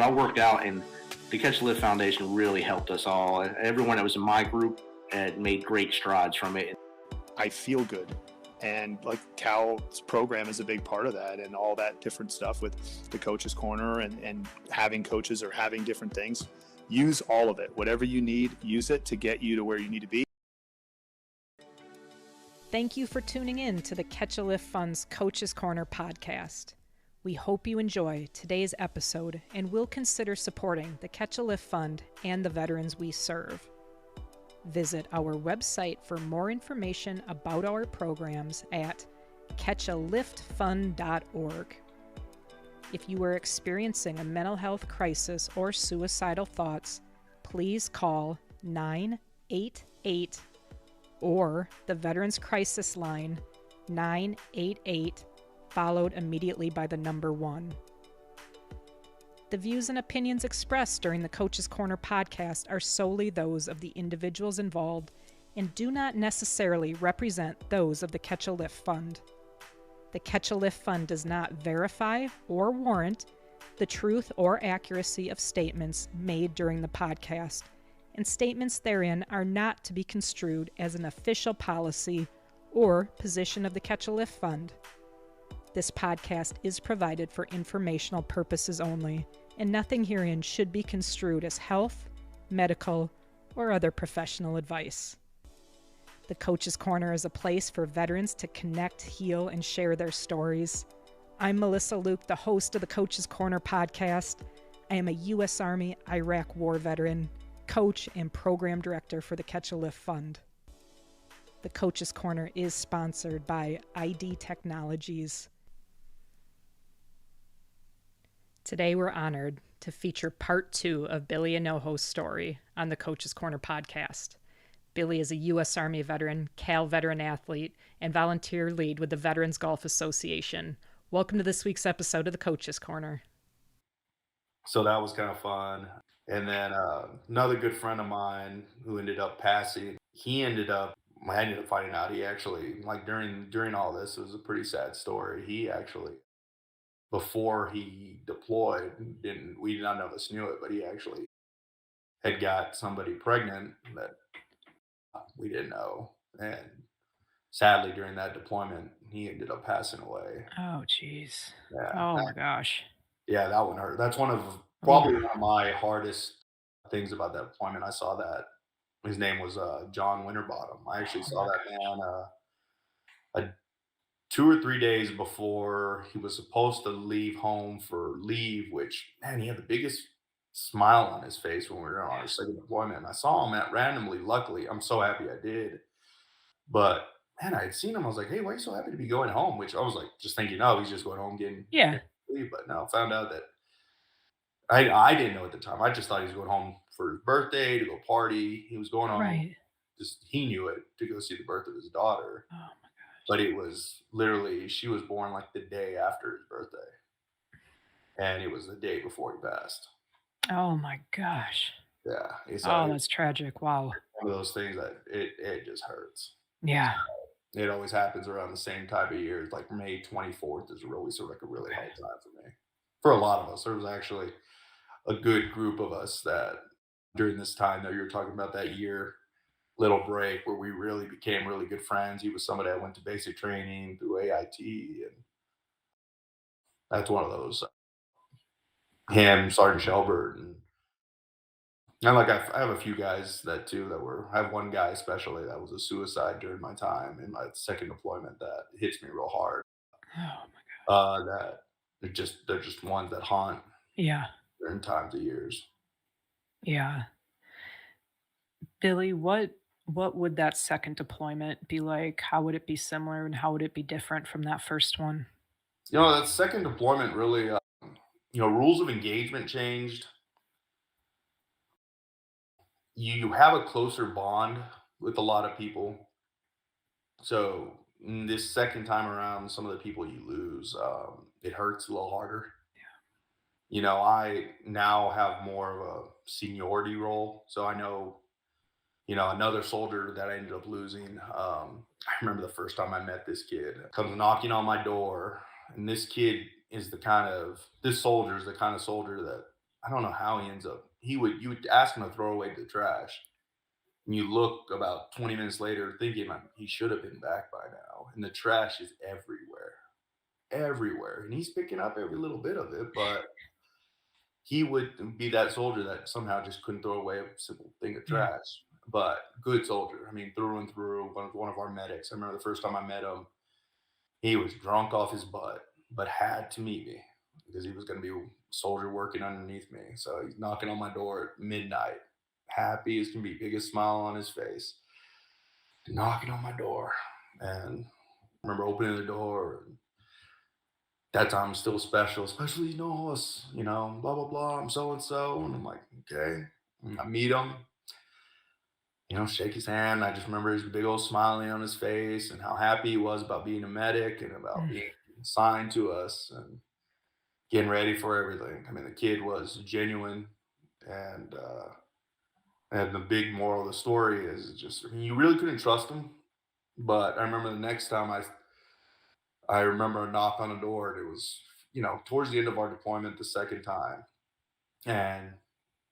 I worked out, and the Catch a Lift Foundation really helped us all. Everyone that was in my group had made great strides from it. I feel good. And like Cal's program is a big part of that, and all that different stuff with the coach's corner and having coaches or having different things. Use all of it. Whatever you need, use it to get you to where you need to be. Thank you for tuning in to the Catch a Lift Fund's Coach's Corner podcast. We hope you enjoy today's episode and will consider supporting the Catch a Lift Fund and the veterans we serve. Visit our website for more information about our programs at catchaliftfund.org. If you are experiencing a mental health crisis or suicidal thoughts, please call 988 or the Veterans Crisis Line 988, followed immediately by the number 1. The views and opinions expressed during the Coach's Corner podcast are solely those of the individuals involved and do not necessarily represent those of the Catch a Lift Fund. The Catch a Lift Fund does not verify or warrant the truth or accuracy of statements made during the podcast, and statements therein are not to be construed as an official policy or position of the Catch a Lift Fund. This podcast is provided for informational purposes only, and nothing herein should be construed as health, medical, or other professional advice. The Coach's Corner is a place for veterans to connect, heal, and share their stories. I'm Melissa Luke, the host of the Coach's Corner podcast. I am a U.S. Army Iraq War veteran, coach, and program director for the Catch a Lift Fund. The Coach's Corner is sponsored by ID Technologies. Today we're honored to feature part 2 of Billy Hinojos' story on the Coach's Corner podcast. Billy is a U.S. Army veteran, Cal veteran athlete, and volunteer lead with the Veterans Golf Association. Welcome to this week's episode of the Coach's Corner. So that was kind of fun. And then another good friend of mine who ended up passing, I ended up finding out he actually, like during all this, it was a pretty sad story. He actually, before he deployed, we none of us knew it, but he actually had got somebody pregnant that we didn't know. And sadly, during that deployment, he ended up passing away. Oh, jeez. Yeah. Oh, my gosh. Yeah, that one hurt. That's probably one of my hardest things about that deployment. I saw that his name was John Winterbottom. I actually saw that man 2 or 3 days before he was supposed to leave home for leave, which, man, he had the biggest smile on his face when we were on our second deployment. And I saw him randomly. Luckily, I'm so happy I did. But, man, I had seen him. I was like, hey, why are you so happy to be going home? Which I was like, just thinking, oh, he's just going home getting leave. But no, found out that I didn't know at the time. I just thought he was going home for his birthday to go party. He was going home. Right. Just he knew it, to go see the birth of his daughter. Oh, my gosh. But it was literally, she was born like the day after his birthday. And it was the day before he passed. Oh, my gosh. Yeah. That's tragic. Wow. One of those things that it just hurts. Yeah. It always happens around the same time of year. Like May 24th is always sort of like a really hard time for me. For a lot of us, there was actually a good group of us that during this time that you're talking about, that year little break where we really became really good friends. He was somebody I went to basic training through AIT, and that's one of those. Him, Sergeant Shelbert, and like I have a few guys that I have one guy especially that was a suicide during my time in my second deployment that hits me real hard. Oh, my God. That they're just ones that haunt. Yeah. During times of years. Yeah. Billy, what would that second deployment be like? How would it be similar, and how would it be different from that first one? That second deployment really, rules of engagement changed. You have a closer bond with a lot of people. So this second time around, some of the people you lose, it hurts a little harder. I now have more of a seniority role. So I know, another soldier that I ended up losing. I remember the first time I met this kid, comes knocking on my door. And this soldier is the kind of soldier that I don't know how he ends up. You would ask him to throw away the trash, and you look about 20 minutes later, thinking like he should have been back by now, and the trash is everywhere, everywhere, and he's picking up every little bit of it, but he would be that soldier that somehow just couldn't throw away a simple thing of Yeah. trash. But good soldier. I mean, through and through, one of our medics. I remember the first time I met him, he was drunk off his butt, but had to meet me because he was going to be a soldier working underneath me. So he's knocking on my door at midnight, happy as can be, biggest smile on his face, knocking on my door. And I remember opening the door. And that time was still special, especially you know us, blah blah blah. I'm so and so, and I'm like, okay. And I meet him, shake his hand. I just remember his big old smiling on his face and how happy he was about being a medic and about Mm. being assigned to us and getting ready for everything. I mean, the kid was genuine, and the big moral of the story is just, I mean, you really couldn't trust him. But I remember the next time I remember a knock on the door. And it was, towards the end of our deployment, the second time, and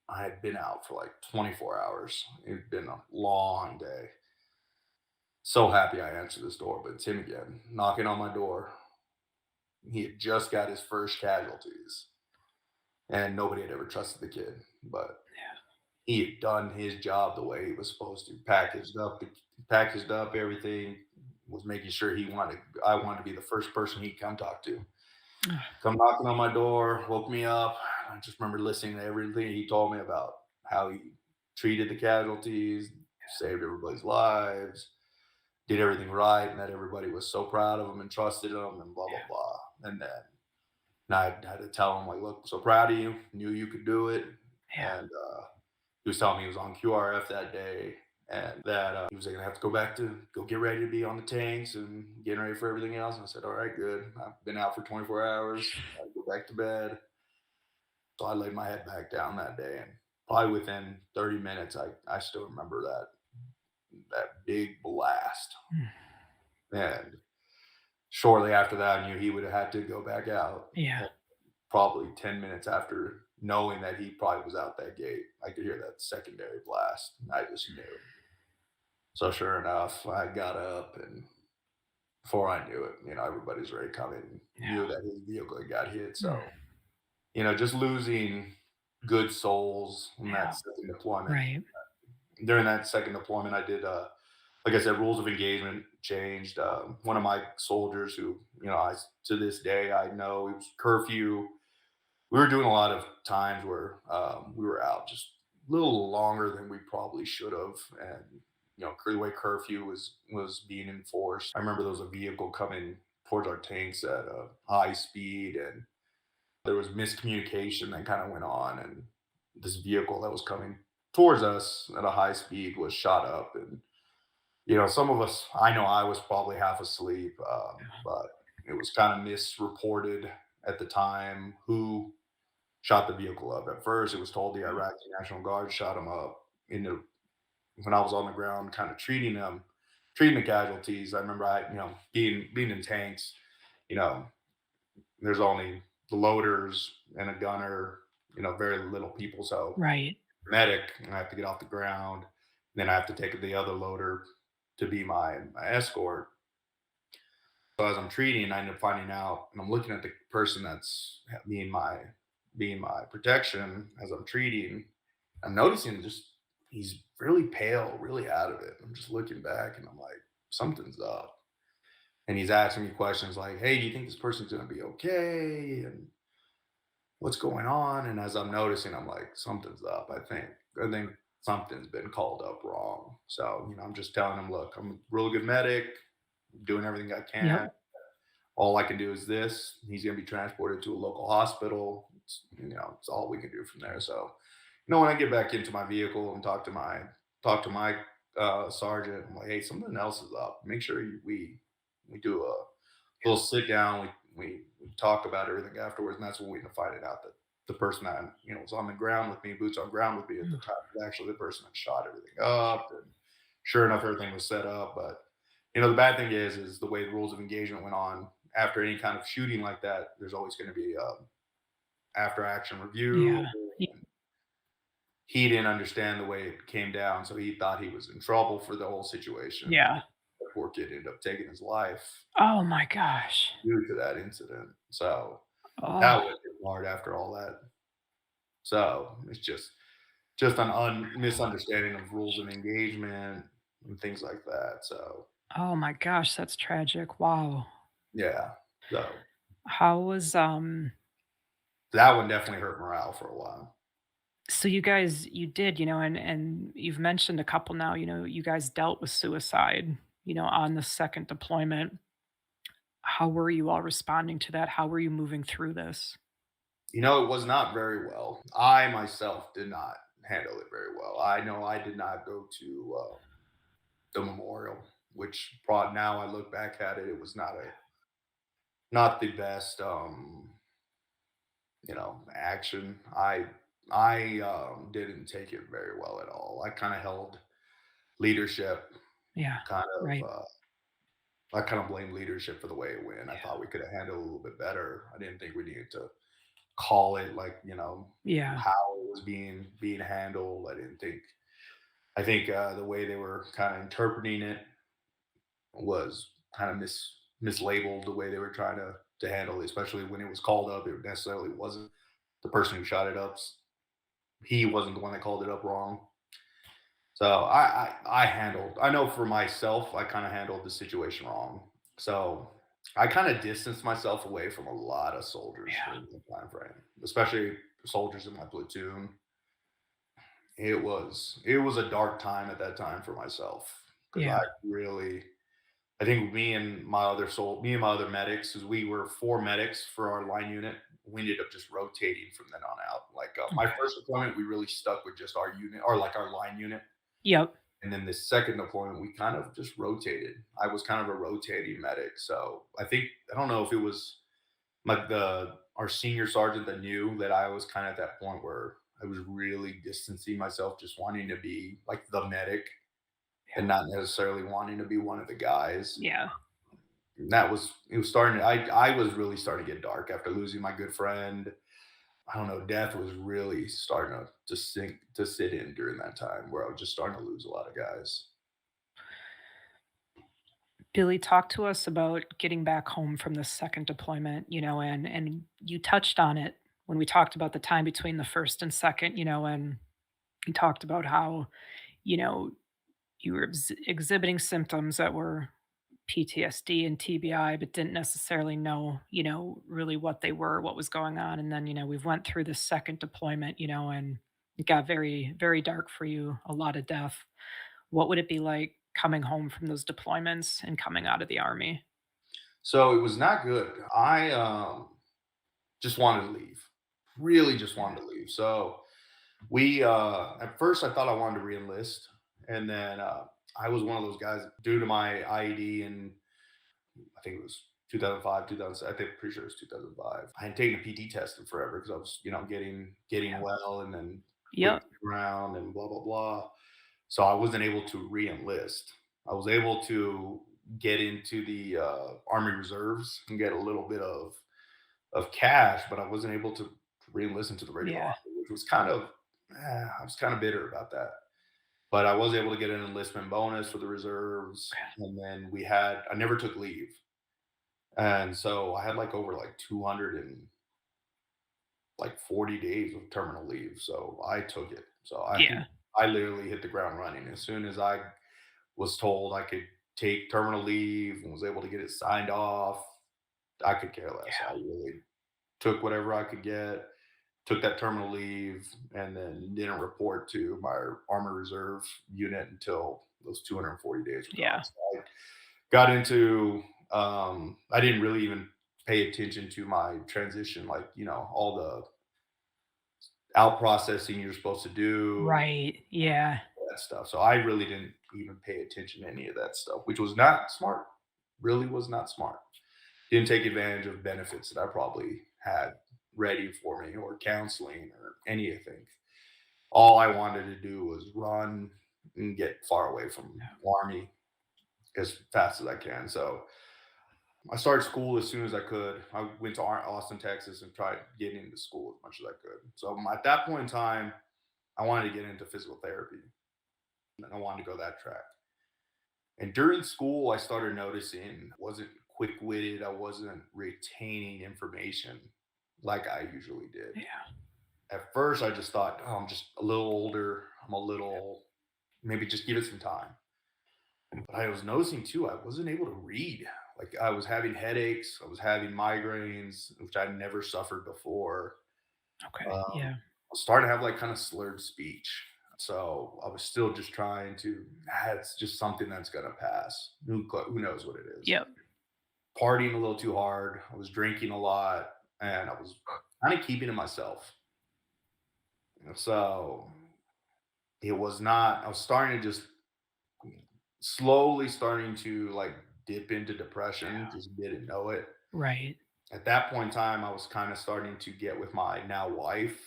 I had been out for like 24 hours. It had been a long day. So happy I answered this door, but it's him again, knocking on my door. He had just got his first casualties, and nobody had ever trusted the kid, but Yeah. he had done his job the way he was supposed to. Packaged up everything. Was making sure I wanted to be the first person he'd come talk to. Come knocking on my door, woke me up. I just remember listening to everything he told me about how he treated the casualties, saved everybody's lives, did everything right, and that everybody was so proud of him and trusted him, and blah blah blah. And then I had to tell him like, look, so proud of you, knew you could do it, Yeah. and he was telling me he was on QRF that day, and that he was going to have to go get ready to be on the tanks and getting ready for everything else. And I said, all right, good. I've been out for 24 hours. I go back to bed. So I laid my head back down that day, and probably within 30 minutes, I still remember that big blast. Mm. And shortly after that, I knew he would have had to go back out. Yeah. Probably 10 minutes after knowing that he probably was out that gate, I could hear that secondary blast. I just knew. So sure enough, I got up, and before I knew it, everybody's already coming, knew that his vehicle had got hit. So, Mm. just losing good souls in Yeah. that second deployment. Right. During that second deployment, I did, like I said, rules of engagement changed. One of my soldiers who, to this day, I know it was curfew. We were doing a lot of times where we were out just a little longer than we probably should have, and the way curfew was being enforced. I remember there was a vehicle coming towards our tanks at a high speed, and there was miscommunication that kind of went on, and this vehicle that was coming towards us at a high speed was shot up, and some of us, I know I was probably half asleep, but it was kind of misreported at the time who shot the vehicle up. At first, it was told the Iraqi National Guard shot him up. When I was on the ground, kind of treating the casualties. I remember being in tanks. You know, there's only the loaders and a gunner. Very little people. So Right. medic, I have to get off the ground. Then I have to take the other loader to be my escort. So as I'm treating, I end up finding out, and I'm looking at the person that's being my protection as I'm treating. I'm noticing just he's really pale, really out of it. I'm just looking back, and I'm like, something's up. And he's asking me questions like, "Hey, do you think this person's gonna be okay?" And what's going on? And as I'm noticing, I'm like, something's up. I think something's been called up wrong. So I'm just telling him, look, I'm a really good medic, doing everything I can. Yep. All I can do is this. He's going to be transported to a local hospital. It's all we can do from there. So, when I get back into my vehicle and talk to my sergeant, I'm like, hey, something else is up. Make sure we do a little sit down. We talk about everything afterwards, and that's when we end up finding out that the person that was on the ground with me, boots on ground with me at the Mm. time, was actually the person that shot everything up. And sure enough, everything was set up. But the bad thing is the way the rules of engagement went on. After any kind of shooting like that, there's always going to be after action review. Yeah. Y He didn't understand the way it came down, so he thought he was in trouble for the whole situation. yeah. The poor kid ended up taking his life Oh my gosh. due to that incident. So that Oh, was hard after all that. So it's just an misunderstanding of rules of engagement and things like that. So oh my gosh, that's tragic. Wow. yeah. So How was, that one definitely hurt morale for a while. so you guys you did, and you've mentioned a couple now, you guys dealt with suicide, on the second deployment. How were you all responding to that? How were you moving through this? It was not very well. I myself did not handle it very well. I know I did not go to the memorial, which brought now I look back at it, it was not the best action. I didn't take it very well at all. I kind of held leadership Yeah, kind of right. I kind of blame leadership for the way it went. I thought we could have handled it a little bit better. I didn't think we needed to call it like, Yeah, how it was being handled. I think the way they were kind of interpreting it was kind of mislabeled the way they were trying to handle it, especially when it was called up. It necessarily wasn't the person who shot it up. He wasn't the one that called it up wrong. So I know for myself, I kind of handled the situation wrong. So I kind of distanced myself away from a lot of soldiers yeah, during the time frame, especially soldiers in my platoon. It was a dark time at that time for myself because yeah. I think me and my other medics, because we were four medics for our line unit, we ended up just rotating from then on out. Like my Okay. first deployment, we really stuck with just our unit or like our line unit. Yep. And then the second deployment, we kind of just rotated. I was kind of a rotating medic. So I don't know if it was like our senior sergeant that knew that I was kind of at that point where I was really distancing myself, just wanting to be like the medic Yeah. and not necessarily wanting to be one of the guys. Yeah. And it was I was really starting to get dark after losing my good friend. I don't know, death was really starting to sit in during that time where I was just starting to lose a lot of guys. Billy, talk to us about getting back home from the second deployment, and you touched on it when we talked about the time between the first and second, and you talked about how, you know, you were exhibiting symptoms that were PTSD and TBI, but didn't necessarily know, really what they were, what was going on. And then, we've went through the second deployment, and it got very, very dark for you, a lot of death. What would it be like coming home from those deployments and coming out of the army? So it was not good. I just wanted to leave. Really just Yeah. wanted to leave. So we at first I thought I wanted to reenlist, and then I was one of those guys due to my IED and I think it was 2005, 2000. I think pretty sure it was 2005. I had taken a PT test in forever because I was, getting Yeah. well and then quit Yep. around and blah blah blah. So I wasn't able to re-enlist. I was able to get into the Army Reserves and get a little bit of cash, but I wasn't able to re-enlist into the regular Yeah. army, which was I was kind of bitter about that. But I was able to get an enlistment bonus for the reserves, and then I never took leave. And so I had like over like 200 and like 40 days of terminal leave. So I took it. So I Yeah. I literally hit the ground running. As soon as I was told I could take terminal leave and was able to get it signed off, I could care less. I Yeah. really took whatever I could get, took that terminal leave, and then didn't report to my Army Reserve unit until those 240 days were gone. Yeah. So I got into I didn't really even pay attention to my transition, like, all the out processing you're supposed to do, Right. Yeah. that stuff. So I really didn't even pay attention to any of that stuff, which was not smart. Really was not smart. Didn't take advantage of benefits that I probably had ready for me or counseling or anything. All I wanted to do was run and get far away from Army as fast as I can. So I started school as soon as I could. I went to Austin, Texas, and tried getting into school as much as I could. So at that point in time, I wanted to get into physical therapy, and I wanted to go that track. And during school, I started noticing I wasn't quick witted. I wasn't retaining information like I usually did. Yeah. At first, I just thought, oh, I'm just a little older. I'm a little, maybe just give it some time. But I was noticing too, I wasn't able to read. Like I was having headaches, I was having migraines, which I'd never suffered before. Okay. I Yeah. was starting to have like kind of slurred speech. So I was still just trying to, it's just something that's going to pass. Who knows what it is? Yep. Partying a little too hard. I was drinking a lot and I was kind of keeping to myself. So it was not, I was starting to just slowly starting to like dip into depression, just didn't know it. Right. At that point in time, I was kind of starting to get with my now wife,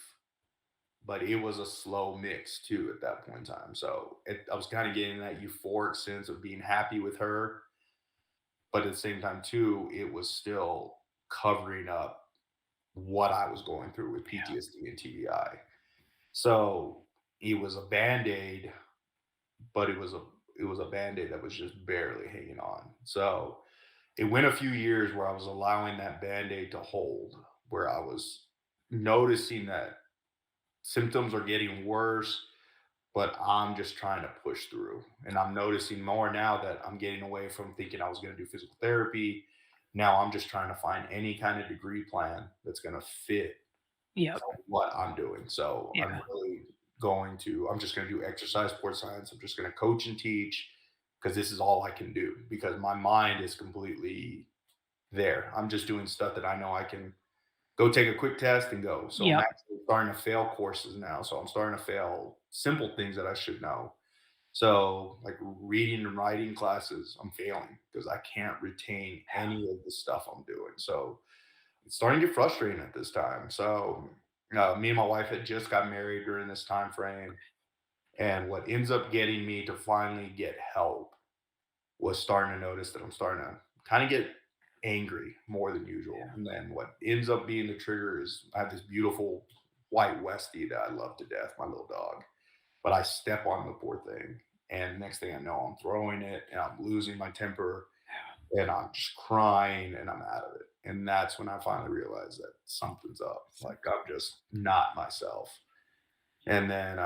but it was a slow mix too at that point in time. So I was kind of getting that euphoric sense of being happy with her, but at the same time too, it was still covering up what I was going through with Yeah. PTSD and TBI. So it was a band-aid, but it was a band-aid that was just barely hanging on. So it went a few years where I was allowing that band-aid to hold, where I was noticing that symptoms are getting worse, but I'm just trying to push through. And I'm noticing more now that I'm getting away from thinking I was going to do physical therapy. Now I'm just trying to find any kind of degree plan that's going to fit Yep. what I'm doing. So Yeah. I'm just going to do exercise sports science. I'm just going to coach and teach because this is all I can do because my mind is completely there. I'm just doing stuff that I know I can go take a quick test and go. So I'm Yep. actually starting to fail courses now. So I'm starting to fail simple things that I should know. So like reading and writing classes, I'm failing because I can't retain any of the stuff I'm doing. So it's starting to get frustrating at this time. So me and my wife had just got married during this time frame, and what ends up getting me to finally get help was starting to notice that I'm starting to kind of get angry more than usual. And then what ends up being the trigger is I have this beautiful white Westie that I love to death, my little dog. But I step on the poor thing. And next thing I know, I'm throwing it and I'm losing my temper and I'm just crying and I'm out of it. And that's when I finally realized that something's up. Like I'm just not myself. And then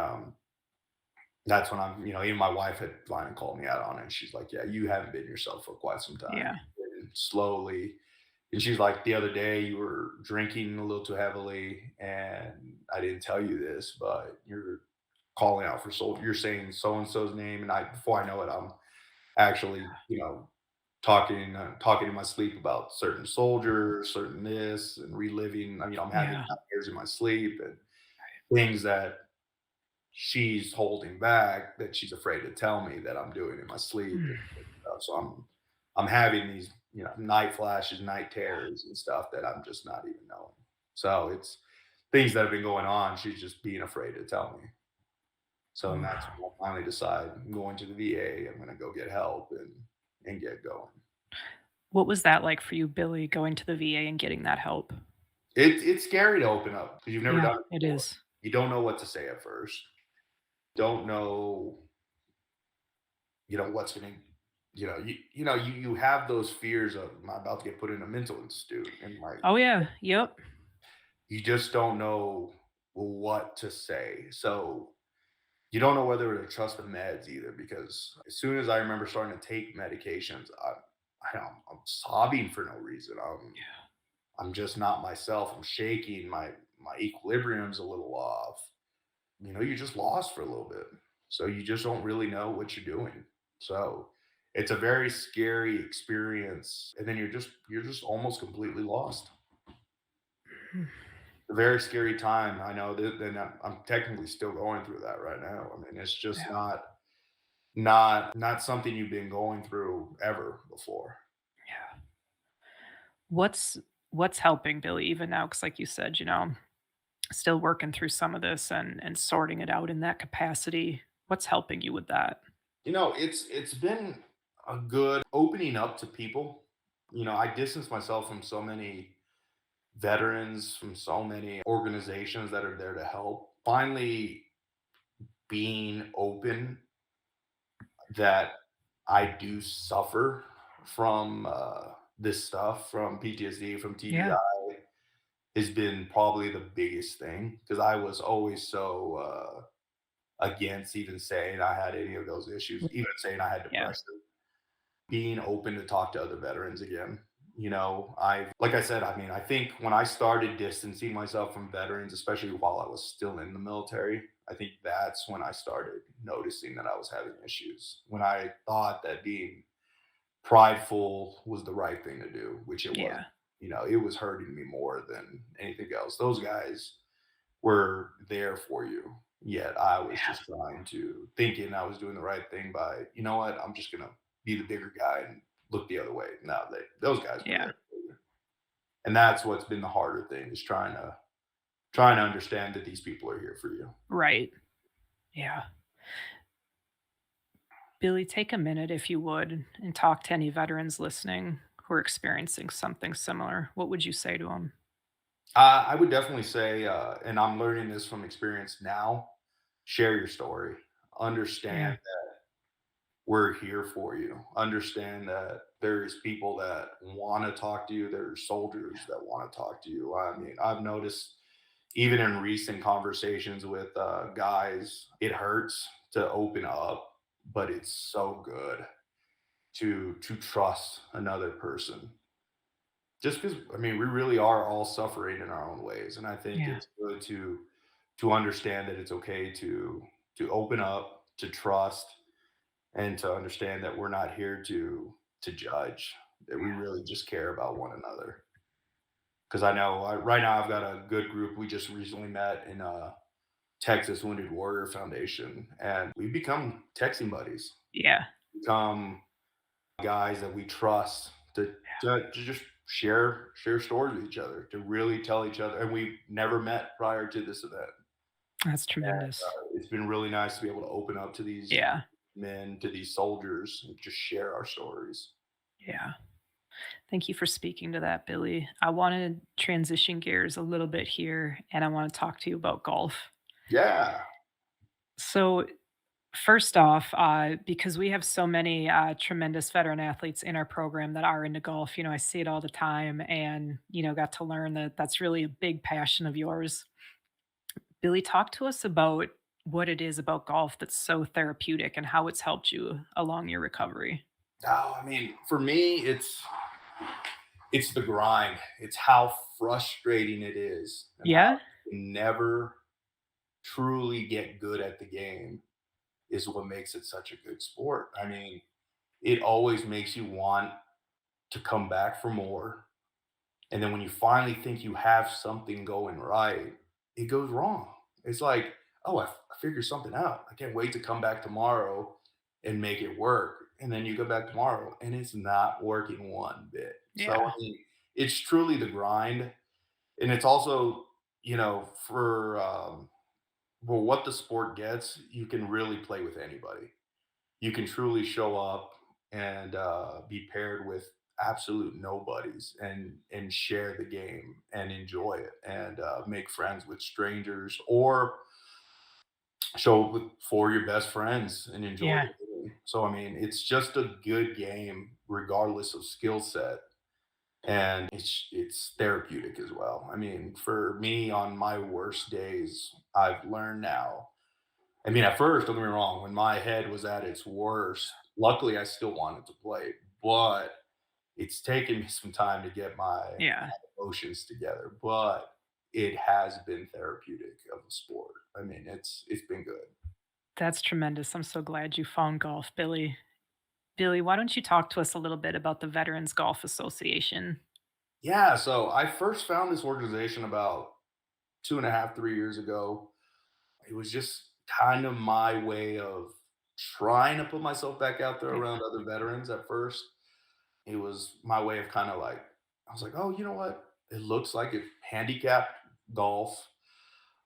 that's when even my wife had finally called me out on it. And she's like, "Yeah, you haven't been yourself for quite some time. Yeah. And slowly." And she's like, "The other day you were drinking a little too heavily, and I didn't tell you this, but you're calling out for so you're saying so and so's name, and I before I know it, I'm actually talking in my sleep about certain soldiers, certain this, and reliving. I mean, I'm having Yeah. nightmares in my sleep and things that." She's holding back that she's afraid to tell me that I'm doing in my sleep and Mm. stuff. So I'm having these, night flashes, night terrors and stuff that I'm just not even knowing. So it's things that have been going on. She's just being afraid to tell me. So and Ooh. that's when I finally decide I'm going to the VA. I'm gonna go get help and get going. What was that like for you, Billy, going to the VA and getting that help? It's scary to open up because you've never Yeah, done it it before. is. You don't know what to say at first. Don't know what's going to you have those fears of am I about to get put in a mental institute and like Oh, yeah. Yep. you just don't know what to say, so you don't know whether to trust the meds either because as soon as I remember starting to take medications, I'm sobbing for no reason. I'm just not myself. I'm shaking. My equilibrium's a little off. You're just lost for a little bit. So you just don't really know what you're doing. So it's a very scary experience. And then you're just almost completely lost. Mm. A very scary time. I know that and I'm technically still going through that right now. I mean, it's just Yeah. not something you've been going through ever before. Yeah. What's what's helping Billy even now? Because, like you said, still working through some of this and sorting it out in that capacity. What's helping you with that? It's been a good opening up to people. I distanced myself from so many veterans, from so many organizations that are there to help. Finally, being open that I do suffer from this stuff, from PTSD, from Yeah. TBI, has been probably the biggest thing because I was always so against even saying I had any of those issues, even saying I had Yeah. depression. Being open to talk to other veterans again. Like I said, I mean, I think when I started distancing myself from veterans, especially while I was still in the military, I think that's when I started noticing that I was having issues. When I thought that being prideful was the right thing to do, which it wasn't. Yeah. It was hurting me more than anything else. Those guys were there for you. Yet I was just trying to thinking I was doing the right thing by, you know what, I'm just gonna be the bigger guy and look the other way. No, those guys were Yeah. there for you. And that's what's been the harder thing is trying to understand that these people are here for you. Right. Yeah. Billy, take a minute if you would and talk to any veterans listening who are experiencing something similar. What would you say to them? I would definitely say, and I'm learning this from experience now, share your story. Yeah. Understand we're here for you. Understand that there's people that want to talk to you. There's soldiers that want to talk to you. I mean, I've noticed even in recent conversations with guys, it hurts to open up, but it's so good to trust another person. Just because I mean, we really are all suffering in our own ways, and I think Yeah. it's good to understand that it's okay to open up, to trust, and to understand that we're not here to judge, that we really just care about one another. Because I know right now I've got a good group. We just recently met in Texas Wounded Warrior Foundation, and we become texting buddies, Yeah. become guys that we trust to just share stories with each other, to really tell each other. And we never met prior to this event. That's tremendous. It's been really nice to be able to open up to these Yeah. men, to these soldiers, and just share our stories. Yeah. Thank you for speaking to that, Billy. I want to transition gears a little bit here and I want to talk to you about golf. Yeah. So, first off, because we have so many tremendous veteran athletes in our program that are into golf, I see it all the time and, got to learn that that's really a big passion of yours. Billy, talk to us about what it is about golf that's so therapeutic and how it's helped you along your recovery. Oh, I mean, for me, it's the grind. It's how frustrating it is, and how Yeah? you can never truly get good at the game is what makes it such a good sport. I mean, it always makes you want to come back for more. And then when you finally think you have something going right, it goes wrong. It's like, oh, I figured something out. I can't wait to come back tomorrow and make it work. And then you go back tomorrow and it's not working one bit. So, I Yeah. mean, it's truly the grind. And it's also, for what the sport gets, you can really play with anybody. You can truly show up and be paired with absolute nobodies and share the game and enjoy it and make friends with strangers or show up for your best friends and enjoy Yeah. the game. So I mean, it's just a good game regardless of skill set, and it's therapeutic as well. I mean, for me on my worst days, I've learned now. I mean, at first, don't get me wrong, when my head was at its worst, luckily I still wanted to play, but it's taken me some time to get my Yeah. emotions together. But it has been therapeutic of a sport. I mean, it's been good. That's tremendous. I'm so glad you found golf, Billy. Billy, why don't you talk to us a little bit about the Veterans Golf Association? Yeah, so I first found this organization about 2.5, 3 years ago. It was just kind of my way of trying to put myself back out there Yeah. around other veterans at first. It was my way of kind of like, I was like, oh, you know what? It looks like it's handicapped golf.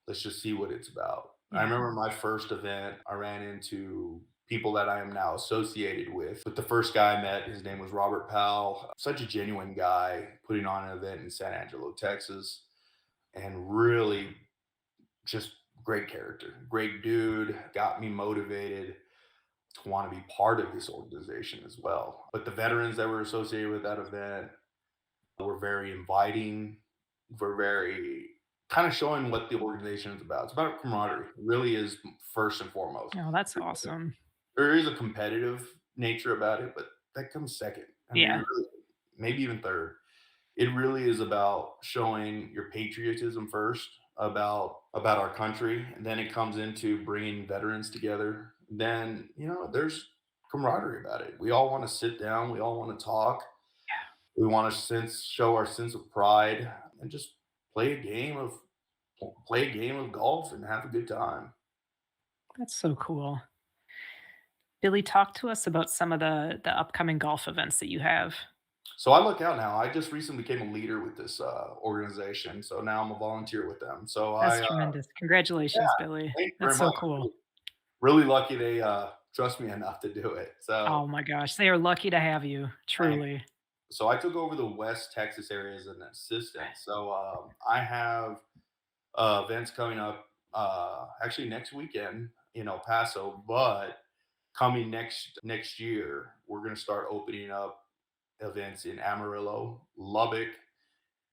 Let's just see what it's about. I Yeah. remember my first event, I ran into people that I am now associated with. But the first guy I met, his name was Robert Powell, such a genuine guy, putting on an event in San Angelo, Texas, and really just great character, great dude, got me motivated to want to be part of this organization as well. But the veterans that were associated with that event were very inviting, were very kind of showing what the organization is about. It's about camaraderie. It really is first and foremost. Oh, that's awesome. There is a competitive nature about it, but that comes second. I mean, Yeah, really, maybe even third. It really is about showing your patriotism first about our country, and then it comes into bringing veterans together. Then there's camaraderie about it. We all want to sit down. We all want to talk. We want to show our sense of pride and just play a game of play a game of golf and have a good time. that's so cool. Billy, talk to us about some of the upcoming golf events that you have. So I look out now. I just recently became a leader with this organization, so now I'm a volunteer with them. So That's tremendous. Congratulations, Billy. thank you That's very so much. cool. Really lucky they trust me enough to do it. Oh my gosh, they are lucky to have you, I, truly. so I took over the West Texas area as an assistant. So I have events coming up actually next weekend in El Paso, but coming next year, we're going to start opening up events in Amarillo, Lubbock,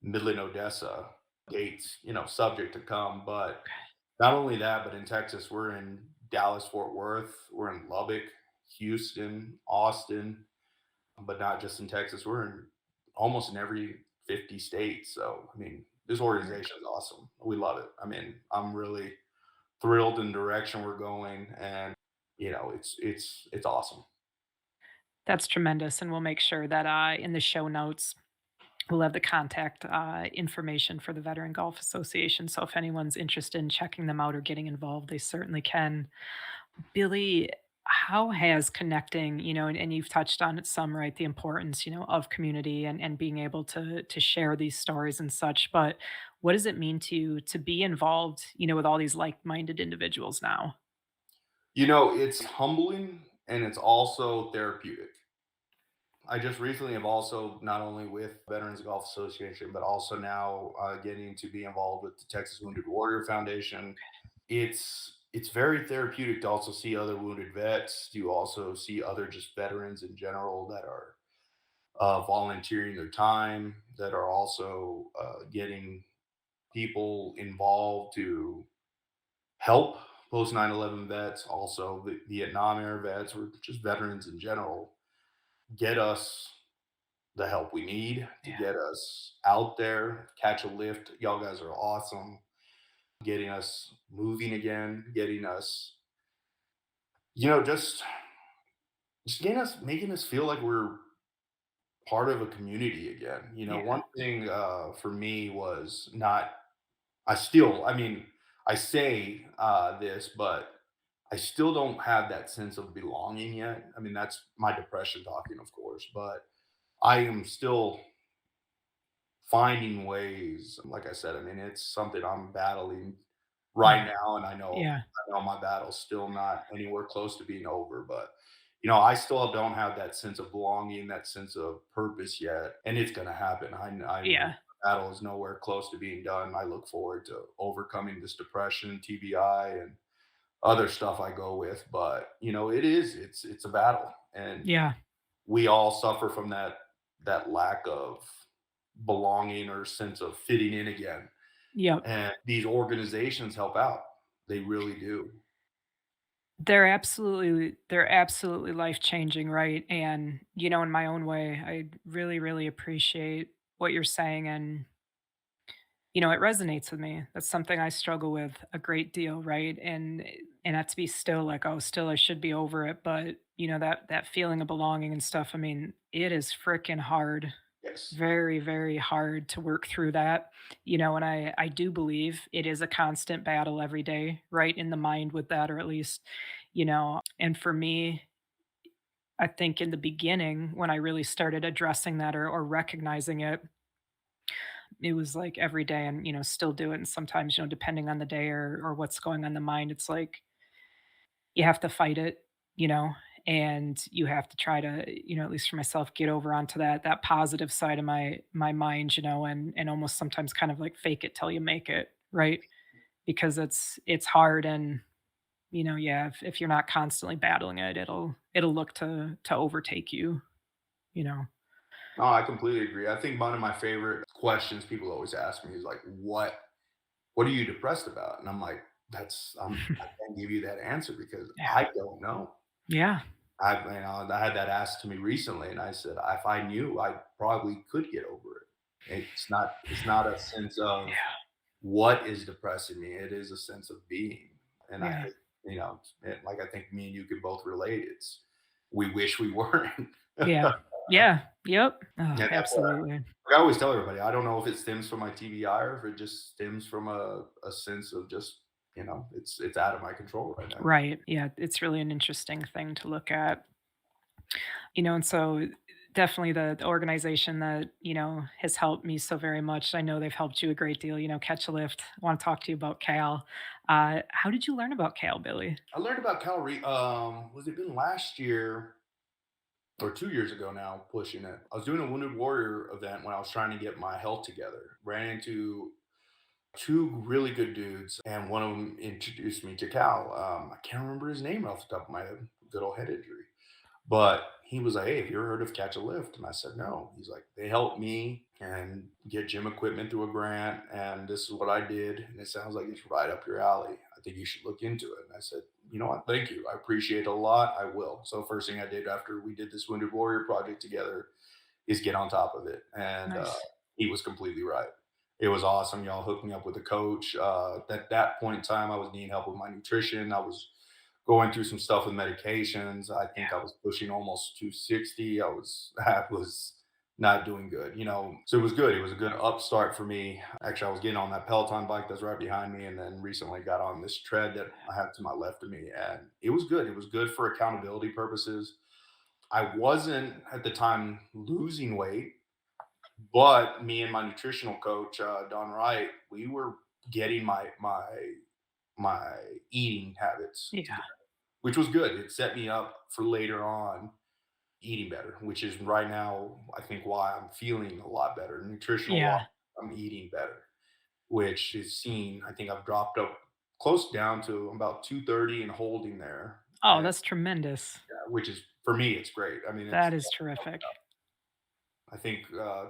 Midland, Odessa. Dates, subject to come. But not only that, but in Texas, we're in Dallas, Fort Worth, we're in Lubbock, Houston, Austin, but not just in Texas. We're in almost in every 50 states. So, I mean, this organization is awesome. We love it. I mean, I'm really thrilled in the direction we're going, and it's awesome. That's tremendous, and we'll make sure that, in the show notes, we'll have the contact, information for the Veteran Golf Association, so if anyone's interested in checking them out or getting involved, they certainly can. Billy, how has connecting, and you've touched on it some, right? The importance, of community and being able to share these stories and such. But what does it mean to you to be involved, with all these like-minded individuals now? It's humbling and it's also therapeutic. I just recently have also not only with Veterans Golf Association, but also now getting to be involved with the Texas Wounded Warrior Foundation. It's very therapeutic to also see other wounded vets. You also see other just veterans in general that are volunteering their time, that are also getting people involved to help post 9/11 vets, also the Vietnam era vets, or just veterans in general, get us the help we need to Yeah. get us out there, catch a lift. Y'all guys are awesome. Getting us moving again, getting us, just getting us, making us feel like we're part of a community again. Yeah. One thing for me was not. I still, I mean, I say this, but I still don't have that sense of belonging yet. I mean, that's my depression talking, of course, but I am still finding ways. Like I said, I mean, it's something I'm battling right Yeah. now, and I know Yeah. I know my battle's still not anywhere close to being over, but I still don't have that sense of belonging, that sense of purpose yet, and it's gonna happen. I know Yeah. the battle is nowhere close to being done. I look forward to overcoming this depression, TBI, and other stuff I go with, but it's a battle, and Yeah. we all suffer from that lack of belonging or sense of fitting in again. Yep. And these organizations help out. They really do. They're absolutely life-changing, right? And, in my own way, I really, really appreciate what you're saying, and it resonates with me. That's something I struggle with a great deal, right? And not to be still like, oh, still I should be over it, but that feeling of belonging and stuff. I mean, it is freaking hard, Yes. very, very hard to work through that. And I do believe it is a constant battle every day, right? In the mind with that, or at least, and for me, I think in the beginning when I really started addressing that, or recognizing it, it was like every day, and still do it, and sometimes depending on the day, or what's going on in the mind, it's like you have to fight it, you know, and you have to try to, at least for myself, get over onto that positive side of my mind, and almost sometimes kind of like fake it till you make it, right? Because it's hard, and yeah, if you're not constantly battling it, it'll look to overtake you, you know. No, I completely agree. I think one of my favorite questions people always ask me is like, what are you depressed about? And I'm like, I can't give you that answer because Yeah. I don't know. Yeah. I had that asked to me recently, and I said, if I knew, I probably could get over it. It's not a sense of Yeah. what is depressing me. It is a sense of being. And I Yeah. think, like I think me and you could both relate. It's we wish we weren't. Yeah. Yeah. Yep. Oh, Yeah, that's what absolutely. I always tell everybody. I don't know if it stems from my TBI or if it just stems from a sense of just, it's out of my control right now. Right. Yeah, it's really an interesting thing to look at. And so definitely the organization that, has helped me so very much. I know they've helped you a great deal, Catch a Lift. I want to talk to you about Cal. How did you learn about Cal, Billy? I learned about calorie. Was it been last year or 2 years ago now? Pushing it. I was doing a Wounded Warrior event when I was trying to get my health together. Ran into two really good dudes, and one of them introduced me to Cal. I can't remember his name off the top of my head. Good old head injury. But he was like, "Hey, have you ever heard of Catch a Lift?" And I said, "No." He's like, "They helped me and get gym equipment through a grant, and this is what I did, and it sounds like it's right up your alley. I think you should look into it." And I said, "You know what? Thank you. I appreciate it a lot. I will." So first thing I did after we did this Wounded Warrior project together is get on top of it, and Nice. he was completely right. It was awesome. Y'all hooked me up with a coach. At that point in time, I was needing help with my nutrition. I was going through some stuff with medications. I think I was pushing almost 260. I was not doing good, So it was good. It was a good upstart for me. Actually, I was getting on that Peloton bike that's right behind me, and then recently got on this tread that I have to my left of me, and it was good. It was good for accountability purposes. I wasn't at the time losing weight, but me and my nutritional coach, Don Wright, we were getting my eating habits Yeah. together, which was good. It set me up for later on eating better, which is right now, I think, why I'm feeling a lot better. Nutritional wise, Yeah. I'm eating better, which is seen. I think I've dropped up close down to about 230 and holding there. Oh, And that's tremendous. which is for me, it's great. I mean, That is terrific. I think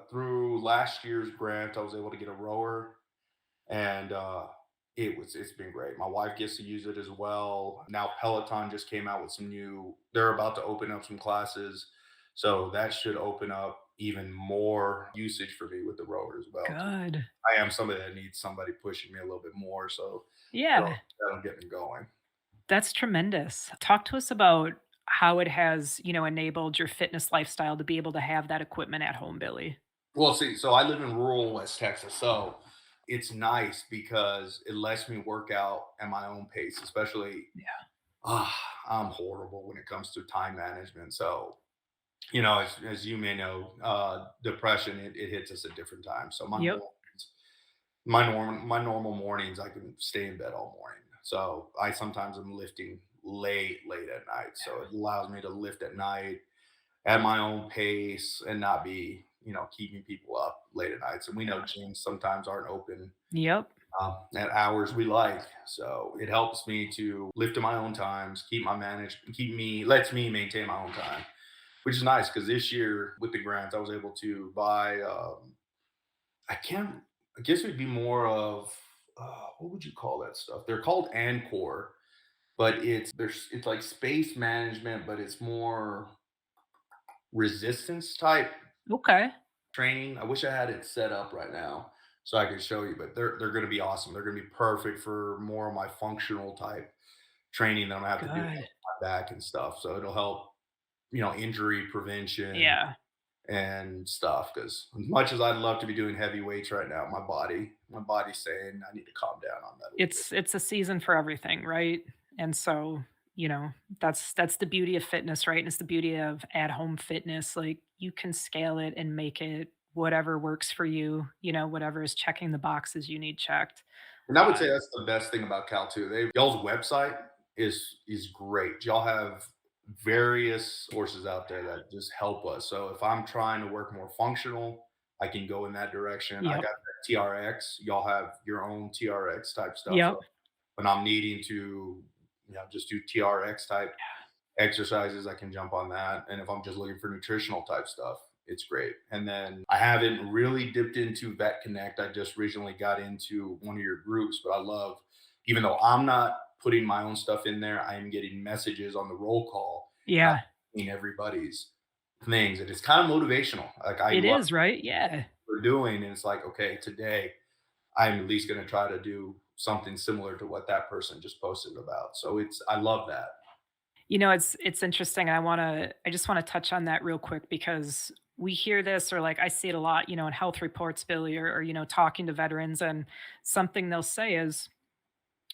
through last year's grant, I was able to get a rower, and it's been great. My wife gets to use it as well. Now Peloton just came out with some new. They're about to open up some classes, so that should open up even more usage for me with the rower as well. Good. I am somebody that needs somebody pushing me a little bit more, so that'll, Yeah. that'll get me going. That's tremendous. Talk to us about how it has, enabled your fitness lifestyle to be able to have that equipment at home, Billy. Well, see, so I live in rural West Texas, so it's nice because it lets me work out at my own pace, especially Yeah. ah, I'm horrible when it comes to time management. So, as you may know, depression it hits us at different times. So Yep. my normal mornings, I can stay in bed all morning. So I sometimes am lifting late at night. So it allows me to lift at night at my own pace and not be, keeping people up late at nights. And we know gyms sometimes aren't open Yep. at hours we like. So it helps me to lift at my own times, lets me maintain my own time, which is nice because this year with the grants, I was able to buy, I can't, I guess it would be more of, what would you call that stuff? They're called Ancore, but it's like space management, but it's more resistance type Okay. training. I wish I had it set up right now so I could show you, but they're going to be awesome. They're going to be perfect for more of my functional type training that I'm gonna have to do with Good. my back and stuff. So it'll help, injury prevention Yeah. and stuff. Because as much as I'd love to be doing heavy weights right now, my body's saying I need to calm down on that a little bit. It's a season for everything, right? And so, that's the beauty of fitness, right? And it's the beauty of at-home fitness. Like you can scale it and make it whatever works for you, whatever is checking the boxes you need checked. And I would Uh, say that's the best thing about Cal too. Y'all's website is great. Y'all have various sources out there that just help us. So if I'm trying to work more functional, I can go in that direction. I got Yep. that TRX. Y'all have your own TRX type stuff. Yep. So when I'm needing to, just do TRX type exercises, I can jump on that. And if I'm just looking for nutritional type stuff, it's great. And then I haven't really dipped into Vet Connect. I just recently got into one of your groups, but I love, even though I'm not putting my own stuff in there, I am getting messages on the roll call and I'm Yeah. seeing everybody's things. And it's kind of motivational. Like I It love is, right? Yeah. what we're doing. And it's like, okay, today I'm at least going to try to do something similar to what that person just posted about. So I love that. It's interesting. I just want to touch on that real quick because we hear this or like I see it a lot, in health reports, Billy, or talking to veterans, and something they'll say is,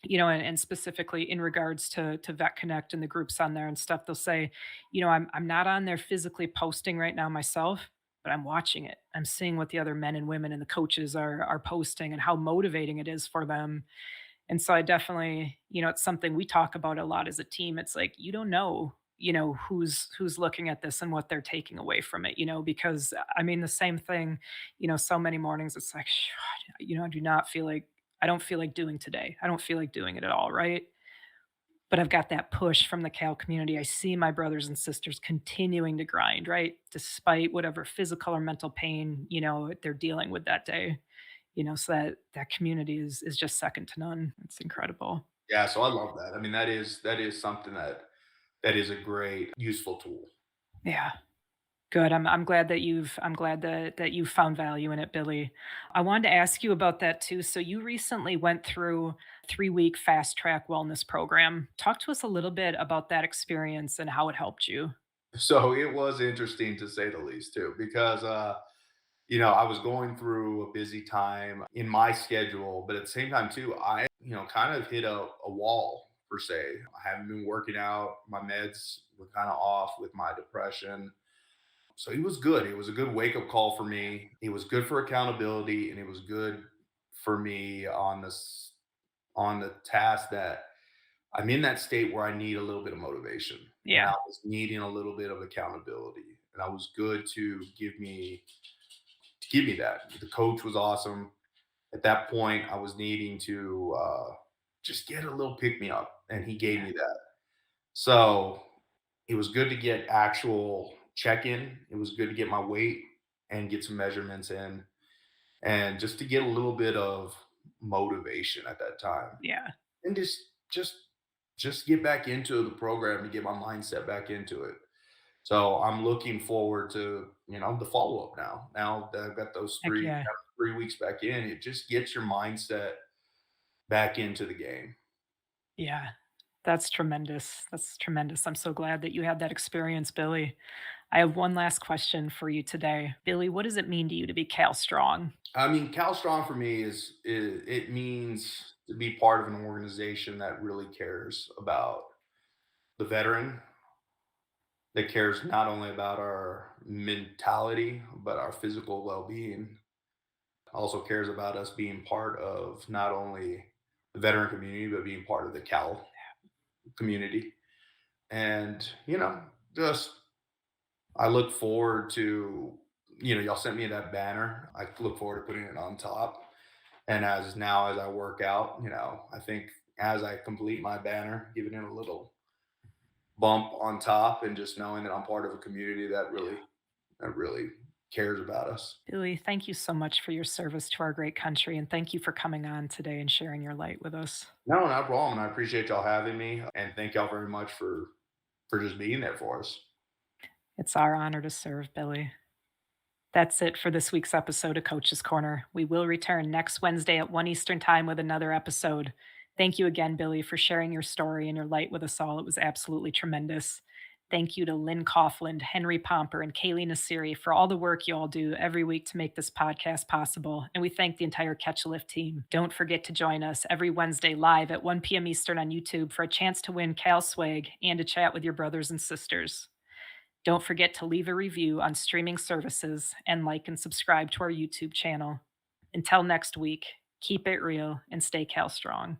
and specifically in regards to Vet Connect and the groups on there and stuff, they'll say, I'm not on there physically posting right now myself, but I'm watching it. I'm seeing what the other men and women and the coaches are posting and how motivating it is for them. And so I definitely, it's something we talk about a lot as a team. It's like you don't know, who's looking at this and what they're taking away from it, because I mean the same thing, so many mornings it's like, I do not feel like I don't feel like doing today. I don't feel like doing it at all, right? But I've got that push from the Cal community. I see my brothers and sisters continuing to grind, right? Despite whatever physical or mental pain, they're dealing with that day. So that community is just second to none. It's incredible. Yeah. So I love that. I mean, that is something that is a great, useful tool. Yeah. Good. I'm glad that you found value in it, Billy. I wanted to ask you about that too. So you recently went through 3-week fast track wellness program. Talk to us a little bit about that experience and how it helped you. So it was interesting to say the least too, because I was going through a busy time in my schedule, but at the same time too, I, kind of hit a wall per se. I haven't been working out. My meds were kind of off with my depression. So it was good. It was a good wake up call for me. It was good for accountability, and it was good for me on the task that I'm in that state where I need a little bit of motivation, and I Yeah. was needing a little bit of accountability, and I was good to give me that. The coach was awesome. At that point, I was needing to just get a little pick me up, and he gave Yeah. me that. So it was good to get actual check in. It was good to get my weight and get some measurements in, and just to get a little bit of motivation at that time, Yeah. and just just get back into the program and get my mindset back into it. So I'm looking forward to, the follow up now. Now that I've got those Heck yeah. 3 weeks back in, it just gets your mindset back into the game. Yeah. That's tremendous. That's tremendous. I'm so glad that you had that experience, Billy. I have one last question for you today. Billy, what does it mean to you to be Cal Strong? I mean, Cal Strong for me is it means to be part of an organization that really cares about the veteran, that cares not only about our mentality, but our physical well being. Also cares about us being part of not only the veteran community, but being part of the Cal community. And, just I look forward to, y'all sent me that banner. I look forward to putting it on top. And as I work out, I think as I complete my banner, giving it a little bump on top and just knowing that I'm part of a community that really cares about us. Billy, thank you so much for your service to our great country, and thank you for coming on today and sharing your light with us. No, not problem. And I appreciate y'all having me. And thank y'all very much for just being there for us. It's our honor to serve, Billy. That's it for this week's episode of Coach's Corner. We will return next Wednesday at 1 Eastern Time with another episode. Thank you again, Billy, for sharing your story and your light with us all. It was absolutely tremendous. Thank you to Lynn Coughlin, Henry Pomper, and Kaylee Nasiri for all the work you all do every week to make this podcast possible. And we thank the entire Catch a Lift team. Don't forget to join us every Wednesday live at 1 p.m. Eastern on YouTube for a chance to win Cal Swag and to chat with your brothers and sisters. Don't forget to leave a review on streaming services and like and subscribe to our YouTube channel. Until next week, keep it real and stay Cal strong.